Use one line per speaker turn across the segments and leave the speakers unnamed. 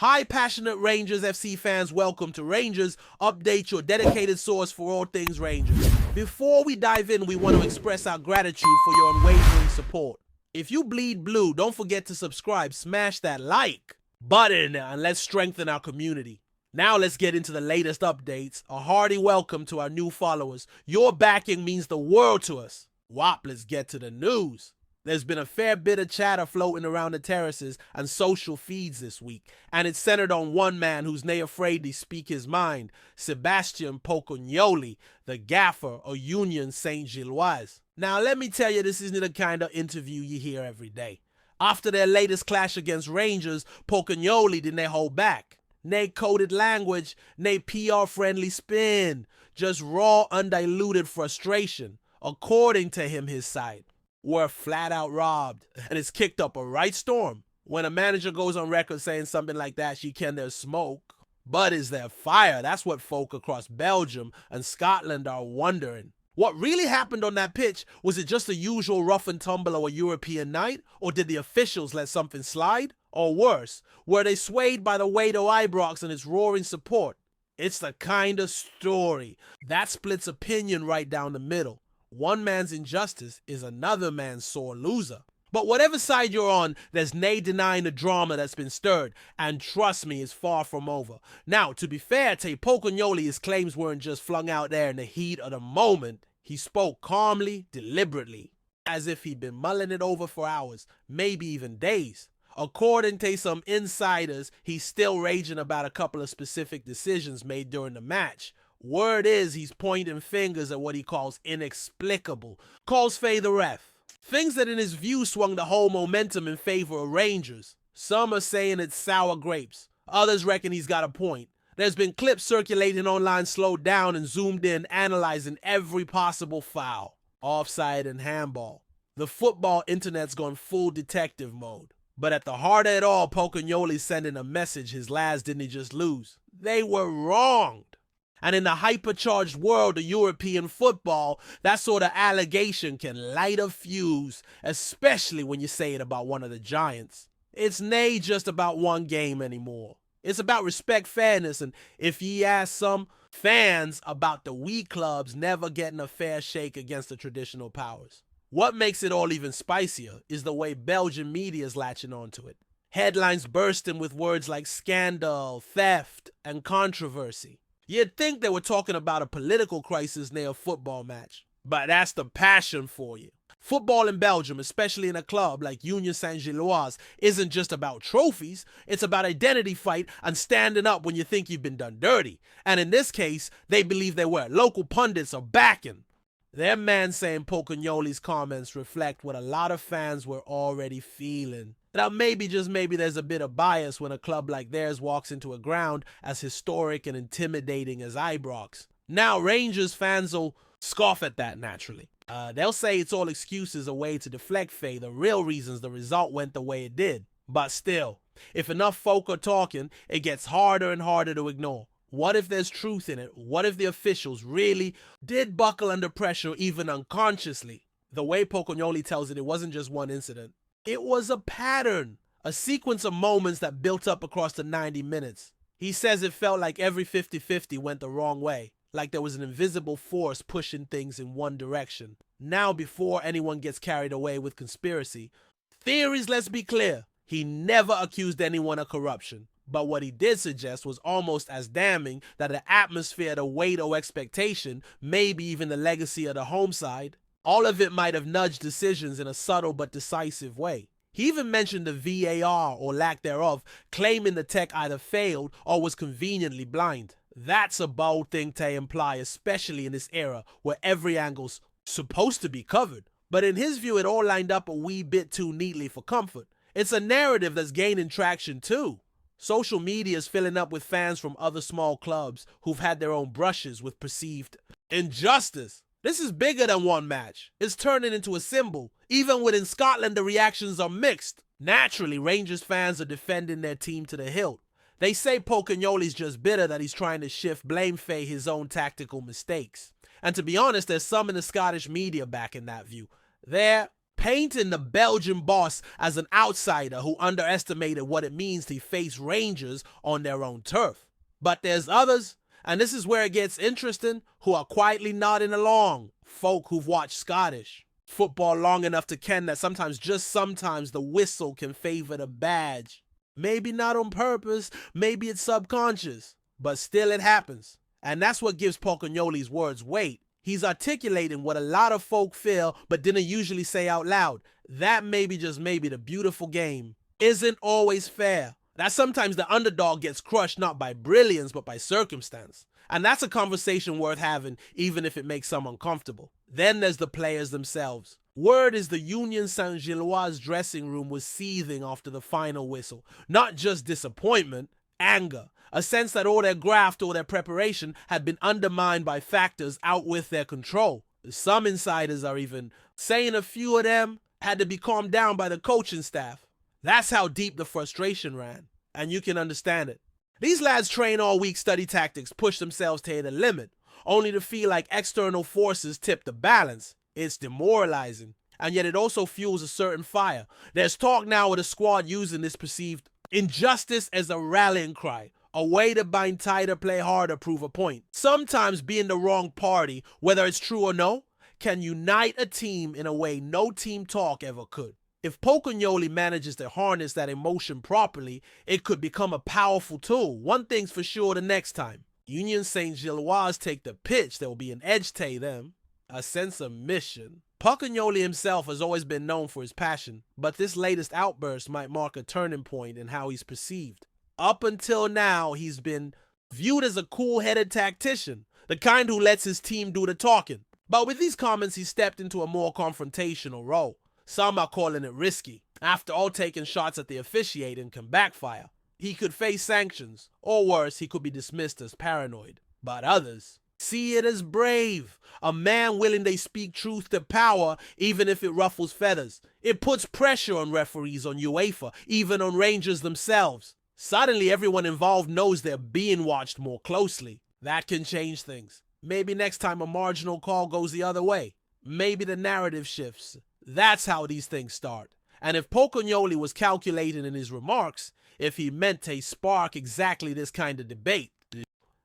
Hi, passionate Rangers FC fans, welcome to Rangers Update, your dedicated source for all things Rangers. Before we dive in, we want to express our gratitude for your unwavering support. If you bleed blue, don't forget to subscribe, smash that like button, and let's strengthen our community. Now let's get into the latest updates. A hearty welcome to our new followers. Your backing means the world to us. Wop, let's get to the news. There's been a fair bit of chatter floating around the terraces and social feeds this week, and it's centered on one man who's nae afraid to speak his mind, Sebastian Pocognoli, the gaffer of Union Saint-Gilloise. Now let me tell you, this isn't the kind of interview you hear every day. After their latest clash against Rangers, Pocognoli didn't hold back. Nae coded language, nae PR-friendly spin, just raw, undiluted frustration. According to him, his side were flat out robbed, and it's kicked up a right storm. When a manager goes on record saying something like that, she can there's smoke, but is there fire? That's what folk across Belgium and Scotland are wondering. What really happened on that pitch? Was it just the usual rough and tumble of a European night, or did the officials let something slide? Or worse, were they swayed by the weight of Ibrox and its roaring support? It's the kind of story that splits opinion right down the middle. One man's injustice is another man's sore loser. But whatever side you're on, there's nae denying the drama that's been stirred, and trust me, it's far from over. Now, to be fair to Pocognoli, his claims weren't just flung out there in the heat of the moment. He spoke calmly, deliberately, as if he'd been mulling it over for hours, maybe even days. According to some insiders, he's still raging about a couple of specific decisions made during the match. Word is he's pointing fingers at what he calls inexplicable. Calls Faye the ref. Things that in his view swung the whole momentum in favor of Rangers. Some are saying it's sour grapes. Others reckon he's got a point. There's been clips circulating online slowed down and zoomed in, analyzing every possible foul. Offside and handball. The football internet's gone full detective mode. But at the heart of it all, Pocognoli's sending a message his lads didn't just lose. They were wronged. And in the hypercharged world of European football, that sort of allegation can light a fuse, especially when you say it about one of the giants. It's nae just about one game anymore. It's about respect, fairness, and if ye ask some fans about the wee clubs never getting a fair shake against the traditional powers. What makes it all even spicier is the way Belgian media is latching onto it. Headlines bursting with words like scandal, theft, and controversy. You'd think they were talking about a political crisis near a football match. But that's the passion for you. Football in Belgium, especially in a club like Union Saint-Gilloise, isn't just about trophies. It's about identity fight and standing up when you think you've been done dirty. And in this case, they believe they were. Local pundits are backing. Their man saying Pocognoli's comments reflect what a lot of fans were already feeling. Now maybe, just maybe, there's a bit of bias when a club like theirs walks into a ground as historic and intimidating as Ibrox. Now Rangers fans will scoff at that naturally. They'll say it's all excuses, a way to deflect Faye, the real reasons the result went the way it did. But still, if enough folk are talking, it gets harder and harder to ignore. What if there's truth in it? What if the officials really did buckle under pressure, even unconsciously? The way Pocognoli tells it, it wasn't just one incident. It was a pattern, a sequence of moments that built up across the 90 minutes. He says it felt like every 50-50 went the wrong way, like there was an invisible force pushing things in one direction. Now, before anyone gets carried away with conspiracy theories, let's be clear, he never accused anyone of corruption. But what he did suggest was almost as damning, that the atmosphere, the weight or expectation, maybe even the legacy of the home side, all of it might have nudged decisions in a subtle but decisive way. He even mentioned the VAR, or lack thereof, claiming the tech either failed or was conveniently blind. That's a bold thing to imply, especially in this era where every angle's supposed to be covered. But in his view, it all lined up a wee bit too neatly for comfort. It's a narrative that's gaining traction too. Social media is filling up with fans from other small clubs who've had their own brushes with perceived injustice. This is bigger than one match. It's turning into a symbol. Even within Scotland, the reactions are mixed. Naturally, Rangers fans are defending their team to the hilt. They say Pocognoli's just bitter that he's trying to shift blame Faye his own tactical mistakes. And to be honest, there's some in the Scottish media backing that view. They're painting the Belgian boss as an outsider who underestimated what it means to face Rangers on their own turf. But there's others, and this is where it gets interesting, who are quietly nodding along, folk who've watched Scottish football long enough to ken that sometimes, just sometimes, the whistle can favor the badge. Maybe not on purpose, maybe it's subconscious, but still it happens. And that's what gives Pocognoli's words weight. He's articulating what a lot of folk feel but didn't usually say out loud. That maybe, just maybe, the beautiful game isn't always fair. That sometimes the underdog gets crushed not by brilliance but by circumstance. And that's a conversation worth having, even if it makes some uncomfortable. Then there's the players themselves. Word is the Union Saint-Gilloise dressing room was seething after the final whistle. Not just disappointment, anger. A sense that all their graft or their preparation had been undermined by factors out with their control. Some insiders are even saying a few of them had to be calmed down by the coaching staff. That's how deep the frustration ran, and you can understand it. These lads train all week, study tactics, push themselves to the limit, only to feel like external forces tip the balance. It's demoralizing, and yet it also fuels a certain fire. There's talk now of the squad using this perceived injustice as a rallying cry, a way to bind tighter, play harder, prove a point. Sometimes being the wrong party, whether it's true or no, can unite a team in a way no team talk ever could. If Pocognoli manages to harness that emotion properly, it could become a powerful tool. One thing's for sure, the next time Union Saint-Gilloise take the pitch, there will be an edge to them, a sense of mission. Pocognoli himself has always been known for his passion, but this latest outburst might mark a turning point in how he's perceived. Up until now, he's been viewed as a cool-headed tactician, the kind who lets his team do the talking. But with these comments, he stepped into a more confrontational role. Some are calling it risky. After all, taking shots at the officiating can backfire. He could face sanctions, or worse, he could be dismissed as paranoid. But others see it as brave, a man willing to speak truth to power even if it ruffles feathers. It puts pressure on referees, on UEFA, even on Rangers themselves. Suddenly everyone involved knows they're being watched more closely. That can change things. Maybe next time a marginal call goes the other way. Maybe the narrative shifts. That's how these things start. And if Pocognoli was calculating in his remarks, if he meant to spark exactly this kind of debate,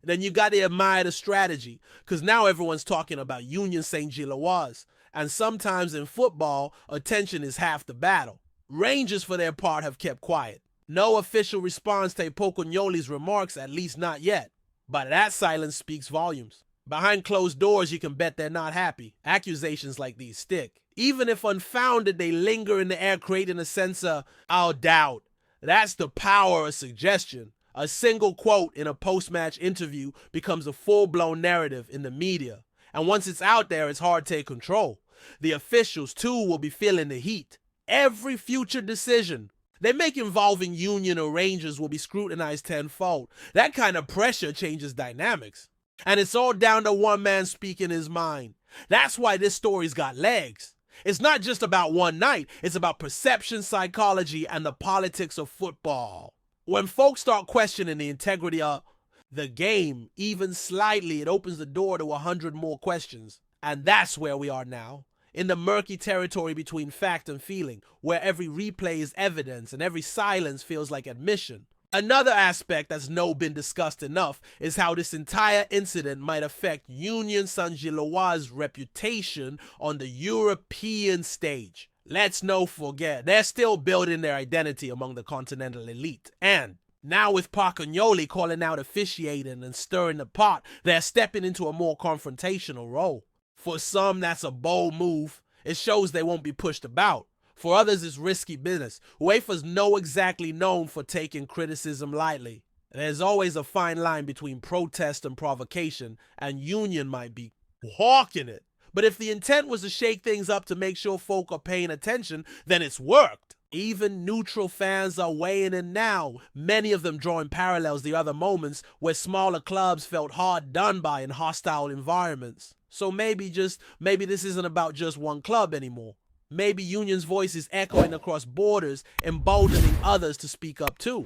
then you got to admire the strategy, because now everyone's talking about Union Saint-Gilloise, and sometimes in football, attention is half the battle. Rangers, for their part, have kept quiet. No official response to Pocognoli's remarks, at least not yet. But that silence speaks volumes. Behind closed doors, you can bet they're not happy. Accusations like these stick. Even if unfounded, they linger in the air, creating a sense of, "I'll doubt." That's the power of suggestion. A single quote in a post-match interview becomes a full-blown narrative in the media. And once it's out there, it's hard to take control. The officials, too, will be feeling the heat. Every future decision they make involving Union or Rangers will be scrutinized tenfold. That kind of pressure changes dynamics. And it's all down to one man speaking his mind. That's why this story's got legs. It's not just about one night. It's about perception, psychology, and the politics of football. When folks start questioning the integrity of the game, even slightly, it opens the door to 100 more questions. And that's where we are now. In the murky territory between fact and feeling, where every replay is evidence and every silence feels like admission. Another aspect that's been discussed enough is how this entire incident might affect Union Saint-Gilloise's reputation on the European stage. Let's not forget, they're still building their identity among the continental elite. And now with Pocognoli calling out officiating and stirring the pot, they're stepping into a more confrontational role. For some, that's a bold move. It shows they won't be pushed about. For others, it's risky business. UEFA's exactly known for taking criticism lightly. There's always a fine line between protest and provocation, and Union might be hawking it. But if the intent was to shake things up to make sure folk are paying attention, then it's worked. Even neutral fans are weighing in now, many of them drawing parallels to other moments where smaller clubs felt hard done by in hostile environments. So maybe this isn't about just one club anymore. Maybe Union's voice is echoing across borders, emboldening others to speak up too.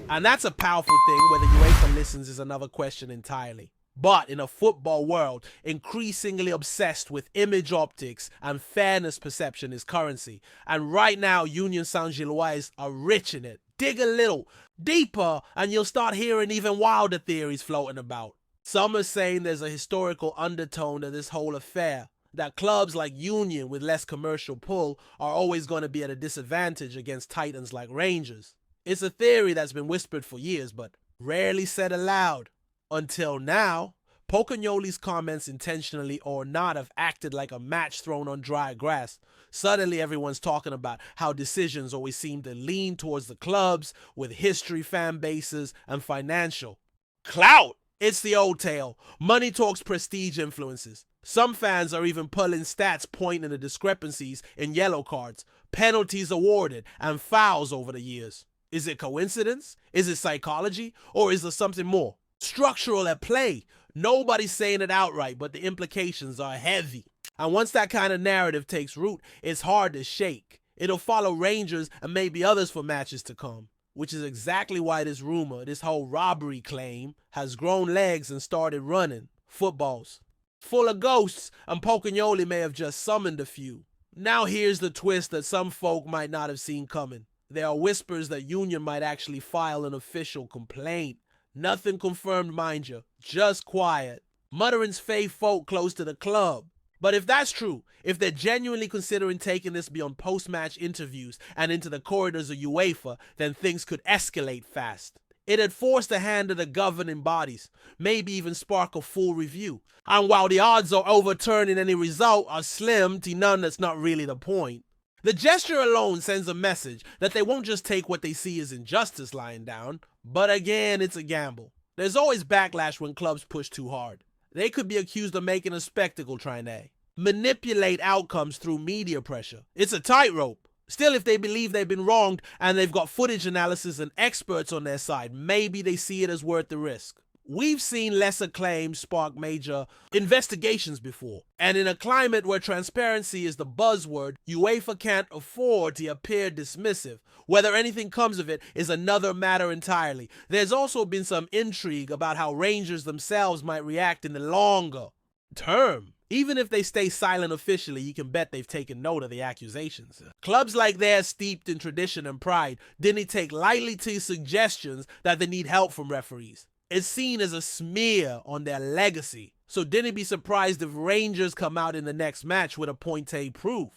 And that's a powerful thing. Whether UEFA listens is another question entirely. But in a football world increasingly obsessed with image optics and fairness perception is currency, and right now Union Saint-Gilloise are rich in it. Dig a little deeper and you'll start hearing even wilder theories floating about. Some are saying there's a historical undertone to this whole affair, that clubs like Union with less commercial pull are always going to be at a disadvantage against titans like Rangers. It's a theory that's been whispered for years but rarely said aloud. Until now, Pocagnoli's comments, intentionally or not, have acted like a match thrown on dry grass. Suddenly everyone's talking about how decisions always seem to lean towards the clubs with history, fan bases, and financial clout. It's the old tale. Money talks, prestige influences. Some fans are even pulling stats pointing to discrepancies in yellow cards, penalties awarded, and fouls over the years. Is it coincidence? Is it psychology? Or is there something more structural at play? Nobody's saying it outright, but the implications are heavy. And once that kind of narrative takes root, it's hard to shake. It'll follow Rangers and maybe others for matches to come, which is exactly why this rumor, this whole robbery claim, has grown legs and started running. Football's full of ghosts, and Pocagnoli may have just summoned a few. Now here's the twist that some folk might not have seen coming. There are whispers that Union might actually file an official complaint. Nothing confirmed, mind you, just quiet. Mutterings fave folk close to the club. But if that's true, if they're genuinely considering taking this beyond post-match interviews and into the corridors of UEFA, then things could escalate fast. It'd force the hand of the governing bodies, maybe even spark a full review. And while the odds of overturning any result are slim to none, that's not really the point. The gesture alone sends a message that they won't just take what they see as injustice lying down, but again, it's a gamble. There's always backlash when clubs push too hard. They could be accused of making a spectacle trying to manipulate outcomes through media pressure. It's a tightrope. Still, if they believe they've been wronged and they've got footage analysis and experts on their side, maybe they see it as worth the risk. We've seen lesser claims spark major investigations before. And in a climate where transparency is the buzzword, UEFA can't afford to appear dismissive. Whether anything comes of it is another matter entirely. There's also been some intrigue about how Rangers themselves might react in the longer term. Even if they stay silent officially, you can bet they've taken note of the accusations. Clubs like theirs, steeped in tradition and pride, didn't take lightly to suggestions that they need help from referees. It's seen as a smear on their legacy. So didn't be surprised if Rangers come out in the next match with a point to prove.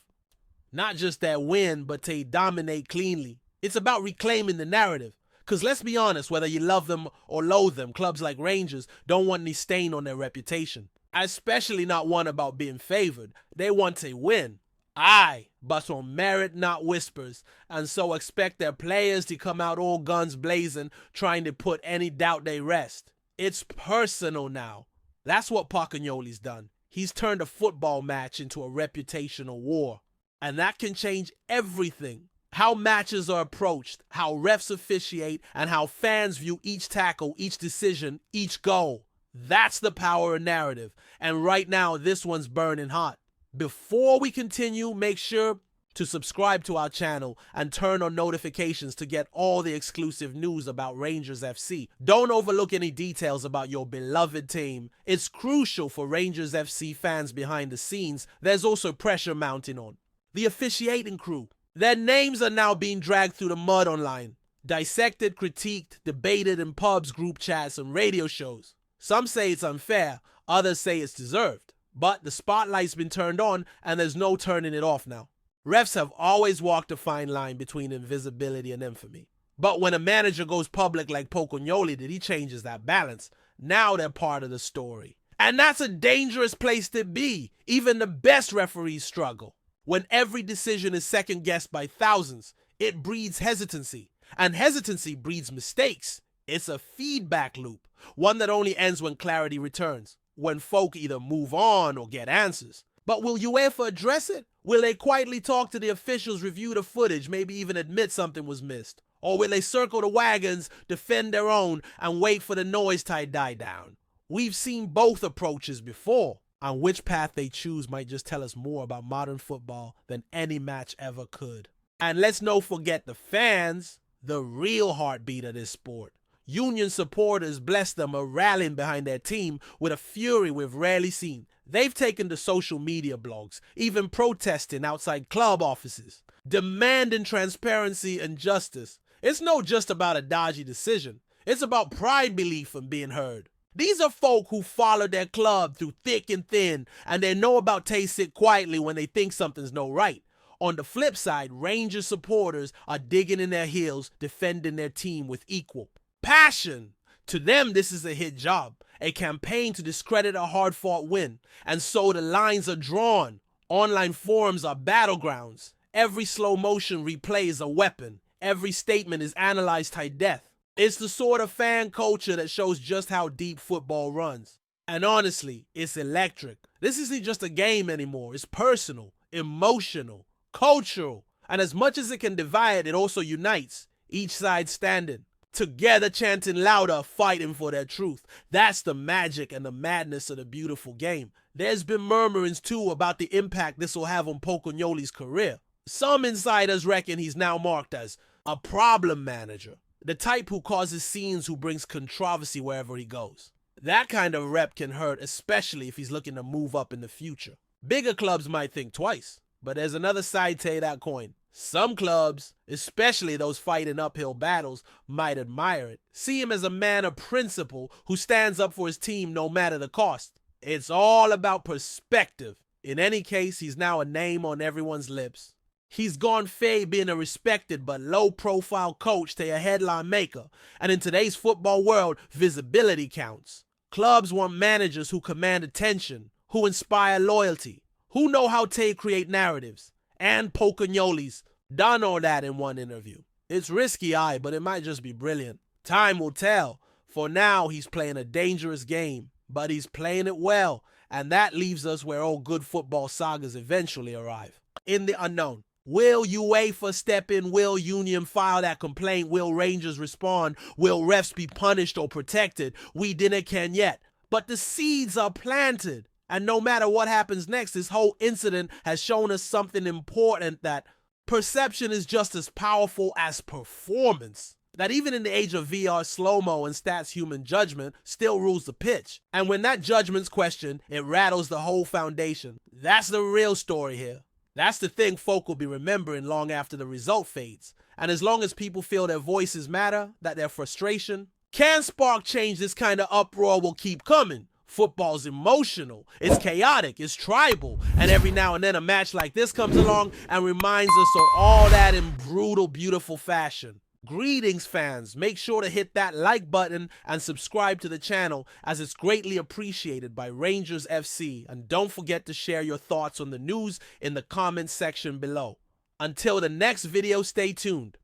Not just their win, but to dominate cleanly. It's about reclaiming the narrative. Because let's be honest, whether you love them or loathe them, clubs like Rangers don't want any stain on their reputation. Especially not one about being favored. They want to win. Aye, but on merit, not whispers, and so expect their players to come out all guns blazing, trying to put any doubt they rest. It's personal now. That's what Pocagnoli's done. He's turned a football match into a reputational war. And that can change everything. How matches are approached, how refs officiate, and how fans view each tackle, each decision, each goal. That's the power of narrative. And right now, this one's burning hot. Before we continue, make sure to subscribe to our channel and turn on notifications to get all the exclusive news about Rangers FC. Don't overlook any details about your beloved team. It's crucial for Rangers FC fans behind the scenes. There's also pressure mounting on the officiating crew. Their names are now being dragged through the mud online, dissected, critiqued, debated in pubs, group chats, and radio shows. Some say it's unfair, others say it's deserved. But the spotlight's been turned on and there's no turning it off now. Refs have always walked a fine line between invisibility and infamy. But when a manager goes public like Pocagnoli did, he changes that balance. Now they're part of the story. And that's a dangerous place to be. Even the best referees struggle. When every decision is second-guessed by thousands, it breeds hesitancy. And hesitancy breeds mistakes. It's a feedback loop, one that only ends when clarity returns. When folk either move on or get answers. But will UEFA address it? Will they quietly talk to the officials, review the footage, maybe even admit something was missed? Or will they circle the wagons, defend their own, and wait for the noise to die down? We've seen both approaches before, and which path they choose might just tell us more about modern football than any match ever could. And let's not forget the fans, the real heartbeat of this sport. Union supporters, bless them, are rallying behind their team with a fury we've rarely seen. They've taken to social media blogs, even protesting outside club offices, demanding transparency and justice. It's not just about a dodgy decision. It's about pride, belief, and being heard. These are folk who follow their club through thick and thin, and they know about sit quietly when they think something's no right. On the flip side, Rangers supporters are digging in their heels, defending their team with equal passion. To them, this is a hit job, a campaign to discredit a hard-fought win. And so the lines are drawn. Online forums are battlegrounds. Every slow motion replay is a weapon. Every statement is analyzed to death. It's the sort of fan culture that shows just how deep football runs. And honestly, it's electric. This isn't just a game anymore. It's personal, emotional, cultural. And as much as it can divide, it also unites. Each side standing together, chanting louder, fighting for their truth. That's the magic and the madness of the beautiful game. There's been murmurings too about the impact this will have on Pocognoli's career. Some insiders reckon he's now marked as a problem manager, the type who causes scenes, who brings controversy wherever he goes. That kind of rep can hurt, especially if he's looking to move up in the future. Bigger clubs might think twice, but there's another side to that coin. Some clubs, especially those fighting uphill battles, might admire it. See him as a man of principle who stands up for his team no matter the cost. It's all about perspective. In any case, he's now a name on everyone's lips. He's gone fade being a respected but low-profile coach to a headline maker. And in today's football world, visibility counts. Clubs want managers who command attention, who inspire loyalty, who know how to create narratives. And Pocognoli's done all that in one interview. It's risky, but it might just be brilliant. Time will tell. For now, he's playing a dangerous game, but he's playing it well. And that leaves us where all good football sagas eventually arrive. In the unknown. Will UEFA step in? Will Union file that complaint? Will Rangers respond? Will refs be punished or protected? We can't yet. But the seeds are planted. And no matter what happens next, this whole incident has shown us something important, that perception is just as powerful as performance. That even in the age of VR, slow-mo, and stats, human judgment still rules the pitch. And when that judgment's questioned, it rattles the whole foundation. That's the real story here. That's the thing folk will be remembering long after the result fades. And as long as people feel their voices matter, that their frustration can spark change, this kind of uproar will keep coming. Football's emotional, it's chaotic, it's tribal, and every now and then a match like this comes along and reminds us of all that in brutal, beautiful fashion. Greetings, fans. Make sure to hit that like button and subscribe to the channel, as it's greatly appreciated by Rangers FC. And don't forget to share your thoughts on the news in the comments section below. Until the next video, stay tuned.